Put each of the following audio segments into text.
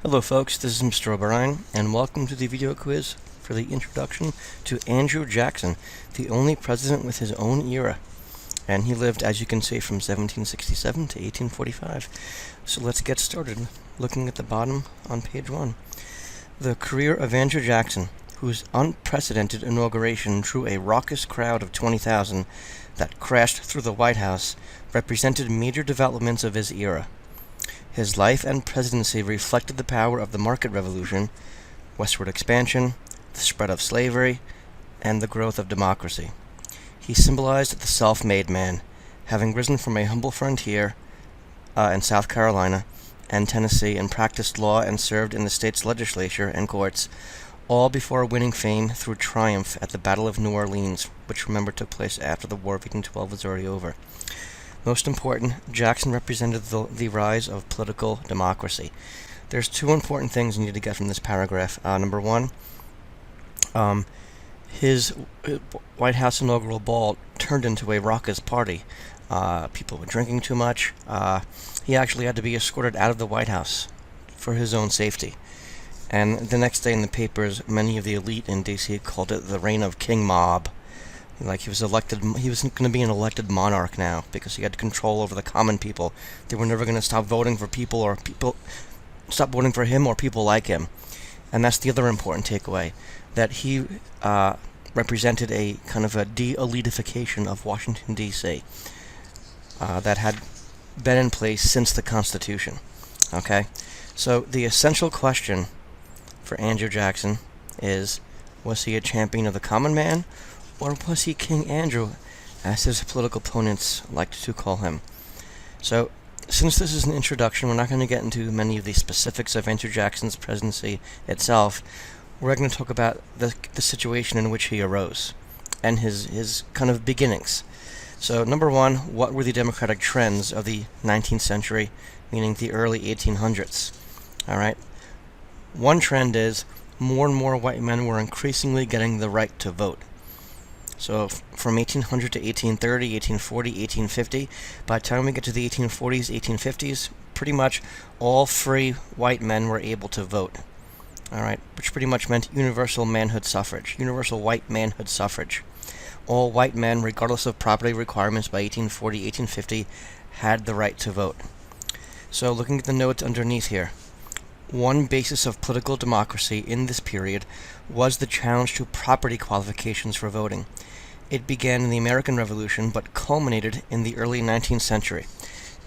Hello folks, this is Mr. O'Brien, and welcome to the video quiz for the introduction to Andrew Jackson, the only president with his own era. And he lived, as you can see, from 1767 to 1845. So let's get started, looking at the bottom on page 1. The career of Andrew Jackson, whose unprecedented inauguration drew a raucous crowd of 20,000 that crashed through the White House, represented major developments of his era. His life and presidency reflected the power of the market revolution, westward expansion, the spread of slavery, and the growth of democracy. He symbolized the self-made man, having risen from a humble frontier in South Carolina and Tennessee and practiced law and served in the state's legislature and courts, all before winning fame through triumph at the Battle of New Orleans, which, remember, took place after the War of 1812 was already over. Most important, Jackson represented the rise of political democracy. There's two important things you need to get from this paragraph. Number one, his White House inaugural ball turned into a raucous party. People were drinking too much. He actually had to be escorted out of the White House for his own safety. And the next day in the papers, many of the elite in D.C. called it the reign of King Mob. Like he was going to be an elected monarch now because he had control over the common people. They were never going to stop voting for stop voting for him or people like him. And that's the other important takeaway, that he represented a kind of a de-elitification of Washington, D.C. That had been in place since the Constitution. Okay? So the essential question for Andrew Jackson is, was he a champion of the common man, or was he King Andrew, as his political opponents liked to call him? So, since this is an introduction, we're not going to get into many of the specifics of Andrew Jackson's presidency itself. We're going to talk about the situation in which he arose, and his kind of beginnings. So, number one, what were the democratic trends of the 19th century, meaning the early 1800s? Alright? One trend is, more and more white men were increasingly getting the right to vote. So from 1800 to 1830, 1840, 1850, by the time we get to the 1840s, 1850s, pretty much all free white men were able to vote. Alright, which pretty much meant universal manhood suffrage, universal white manhood suffrage. All white men, regardless of property requirements by 1840, 1850, had the right to vote. So looking at the notes underneath here, one basis of political democracy in this period was the challenge to property qualifications for voting. It began in the American Revolution, but culminated in the early 19th century.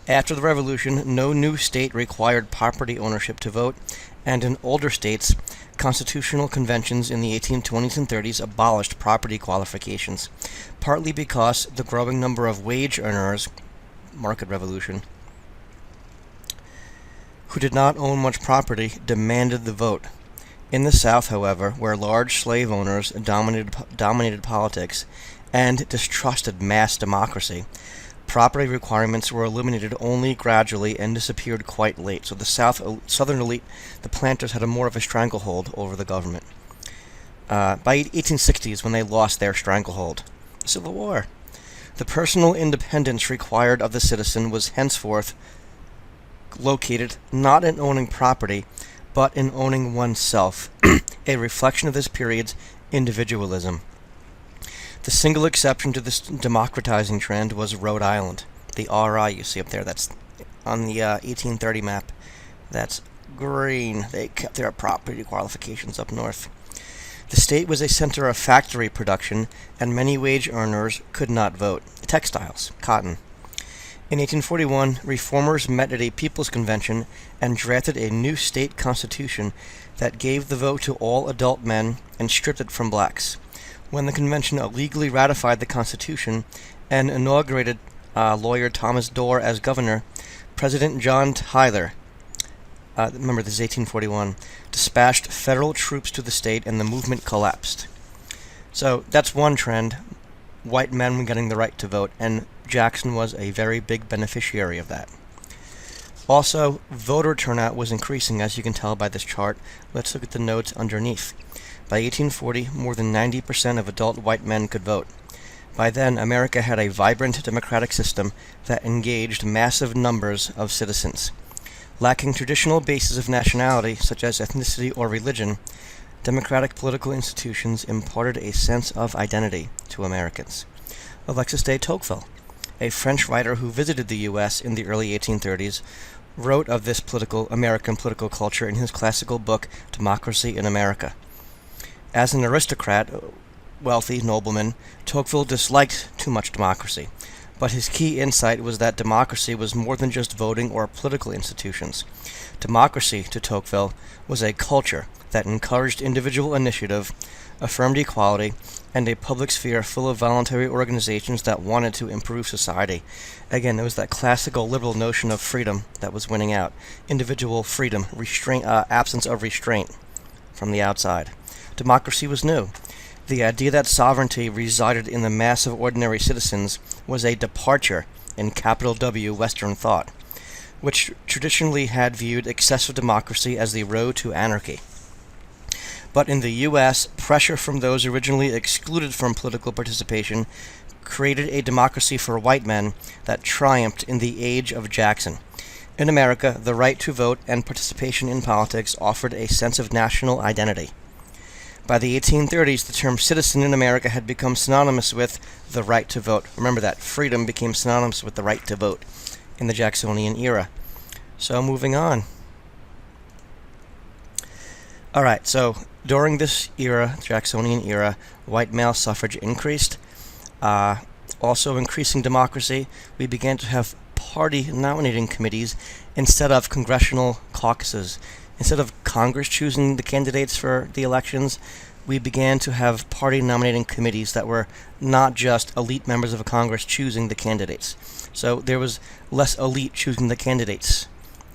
After the Revolution, no new state required property ownership to vote, and in older states, constitutional conventions in the 1820s and 30s abolished property qualifications, partly because the growing number of wage earners, market revolution, who did not own much property, demanded the vote. In the South, however, where large slave owners dominated politics and distrusted mass democracy, property requirements were eliminated only gradually and disappeared quite late. So the southern elite, the planters, had more of a stranglehold over the government. By 1860s, when they lost their stranglehold, Civil War, the personal independence required of the citizen was henceforth located not in owning property, but in owning oneself, a reflection of this period's individualism. The single exception to this democratizing trend was Rhode Island. The RI you see up there, that's on the 1830 map. That's green. They kept their property qualifications up north. The state was a center of factory production, and many wage earners could not vote. Textiles, cotton. In 1841, reformers met at a People's Convention and drafted a new state constitution that gave the vote to all adult men and stripped it from blacks. When the convention illegally ratified the Constitution and inaugurated lawyer Thomas Dorr as governor, President John Tyler, remember this is 1841, dispatched federal troops to the state and the movement collapsed. So that's one trend. White men were getting the right to vote, and Jackson was a very big beneficiary of that. Also, voter turnout was increasing, as you can tell by this chart. Let's look at the notes underneath. By 1840, more than 90% of adult white men could vote. By then, America had a vibrant democratic system that engaged massive numbers of citizens. Lacking traditional bases of nationality, such as ethnicity or religion, democratic political institutions imparted a sense of identity to Americans. Alexis de Tocqueville, a French writer who visited the U.S. in the early 1830s, wrote of this American political culture in his classical book, Democracy in America. As an aristocrat, wealthy nobleman, Tocqueville disliked too much democracy, but his key insight was that democracy was more than just voting or political institutions. Democracy, to Tocqueville, was a culture that encouraged individual initiative, affirmed equality, and a public sphere full of voluntary organizations that wanted to improve society. Again, it was that classical liberal notion of freedom that was winning out. Individual freedom, absence of restraint from the outside. Democracy was new. The idea that sovereignty resided in the mass of ordinary citizens was a departure in capital W Western thought, which traditionally had viewed excessive democracy as the road to anarchy. But in the U.S., pressure from those originally excluded from political participation created a democracy for white men that triumphed in the age of Jackson. In America, the right to vote and participation in politics offered a sense of national identity. By the 1830s, the term citizen in America had become synonymous with the right to vote. Remember that, freedom became synonymous with the right to vote in the Jacksonian era. So moving on. Alright, so during this era, Jacksonian era, white male suffrage increased. Also increasing democracy, we began to have party nominating committees instead of congressional caucuses. Instead of Congress choosing the candidates for the elections, we began to have party nominating committees that were not just elite members of Congress choosing the candidates. So there was less elite choosing the candidates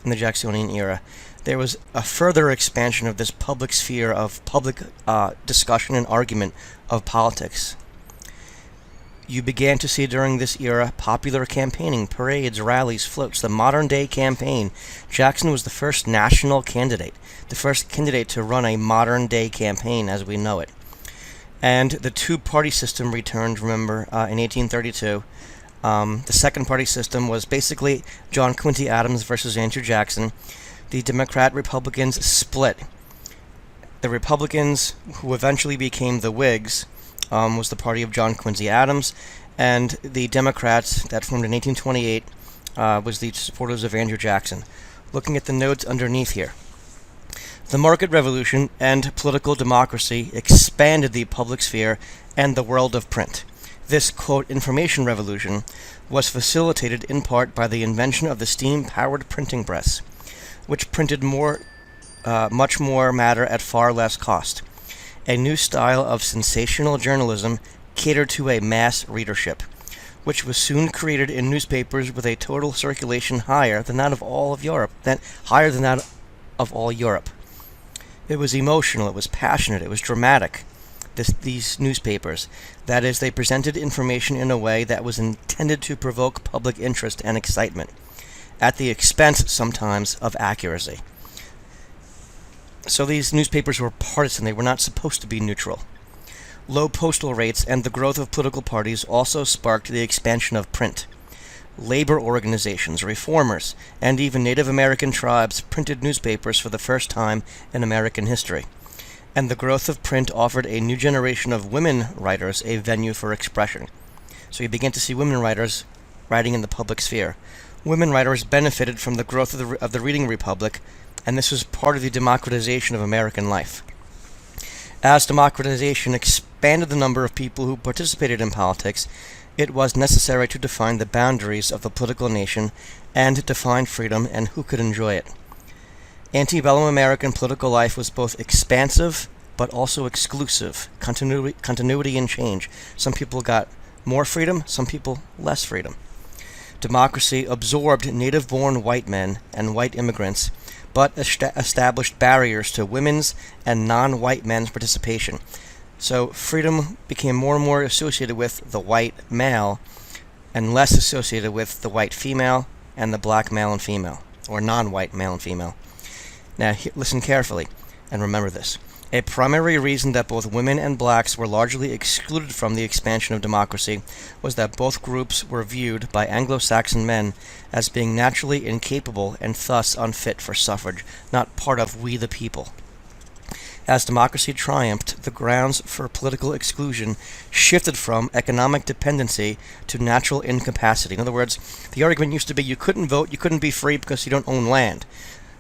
in the Jacksonian era. There was a further expansion of this public sphere of public discussion and argument of politics. You began to see during this era popular campaigning, parades, rallies, floats, the modern-day campaign. Jackson was the first national candidate, the first candidate to run a modern-day campaign as we know it. And the two-party system returned, remember, in 1832. The second-party system was basically John Quincy Adams versus Andrew Jackson. The Democrat-Republicans split. The Republicans, who eventually became the Whigs, was the party of John Quincy Adams, and the Democrats that formed in 1828 was the supporters of Andrew Jackson. Looking at the notes underneath here. The market revolution and political democracy expanded the public sphere and the world of print. This, quote, information revolution was facilitated in part by the invention of the steam-powered printing press, which printed much more matter at far less cost. A new style of sensational journalism catered to a mass readership, which was soon created in newspapers with a total circulation higher than that of all Europe. It was emotional, it was passionate, it was dramatic. These newspapers, that is, they presented information in a way that was intended to provoke public interest and excitement, at the expense sometimes of accuracy. So these newspapers were partisan, they were not supposed to be neutral. Low postal rates and the growth of political parties also sparked the expansion of print. Labor organizations, reformers, and even Native American tribes printed newspapers for the first time in American history. And the growth of print offered a new generation of women writers a venue for expression. So you began to see women writers writing in the public sphere. Women writers benefited from the growth of the reading republic, and this was part of the democratization of American life. As democratization expanded the number of people who participated in politics, it was necessary to define the boundaries of the political nation and define freedom and who could enjoy it. Antebellum American political life was both expansive but also exclusive, continuity and change. Some people got more freedom, some people less freedom. Democracy absorbed native-born white men and white immigrants, but established barriers to women's and non-white men's participation. So freedom became more and more associated with the white male and less associated with the white female and the black male and female, or non-white male and female. Now listen carefully and remember this. A primary reason that both women and blacks were largely excluded from the expansion of democracy was that both groups were viewed by Anglo-Saxon men as being naturally incapable and thus unfit for suffrage, not part of we the people. As democracy triumphed, the grounds for political exclusion shifted from economic dependency to natural incapacity. In other words, the argument used to be you couldn't vote, you couldn't be free because you don't own land.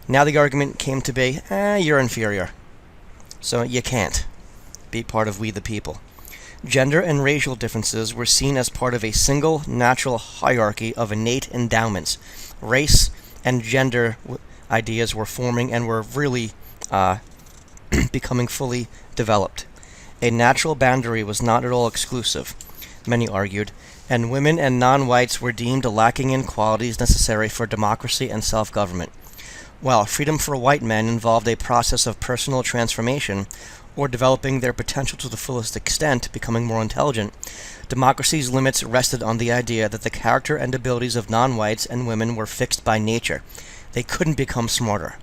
Now the argument came to be, you're inferior. So you can't be part of we the people. Gender and racial differences were seen as part of a single natural hierarchy of innate endowments. Race and gender ideas were forming and were really becoming fully developed. A natural boundary was not at all exclusive, many argued, and women and non-whites were deemed lacking in qualities necessary for democracy and self-government. While freedom for white men involved a process of personal transformation, or developing their potential to the fullest extent, becoming more intelligent, democracy's limits rested on the idea that the character and abilities of non-whites and women were fixed by nature. They couldn't become smarter.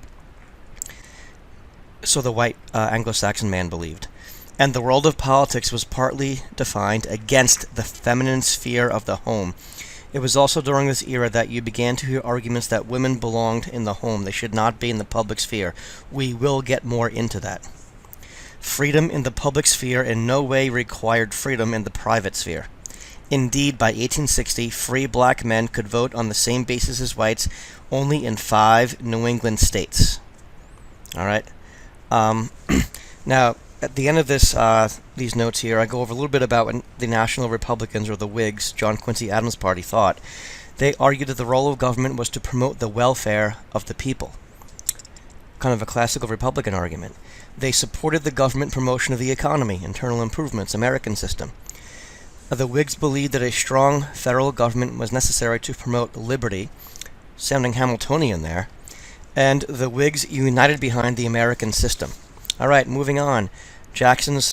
So the white Anglo-Saxon man believed. And the world of politics was partly defined against the feminine sphere of the home. It was also during this era that you began to hear arguments that women belonged in the home. They should not be in the public sphere. We will get more into that. Freedom in the public sphere in no way required freedom in the private sphere. Indeed, by 1860, free black men could vote on the same basis as whites only in 5 New England states. All right. Now, at the end of these notes here, I go over a little bit about what the National Republicans, or the Whigs, John Quincy Adams' party, thought. They argued that the role of government was to promote the welfare of the people. Kind of a classical Republican argument. They supported the government promotion of the economy, internal improvements, American system. The Whigs believed that a strong federal government was necessary to promote liberty, sounding Hamiltonian there, and the Whigs united behind the American system. All right, moving on. Jackson's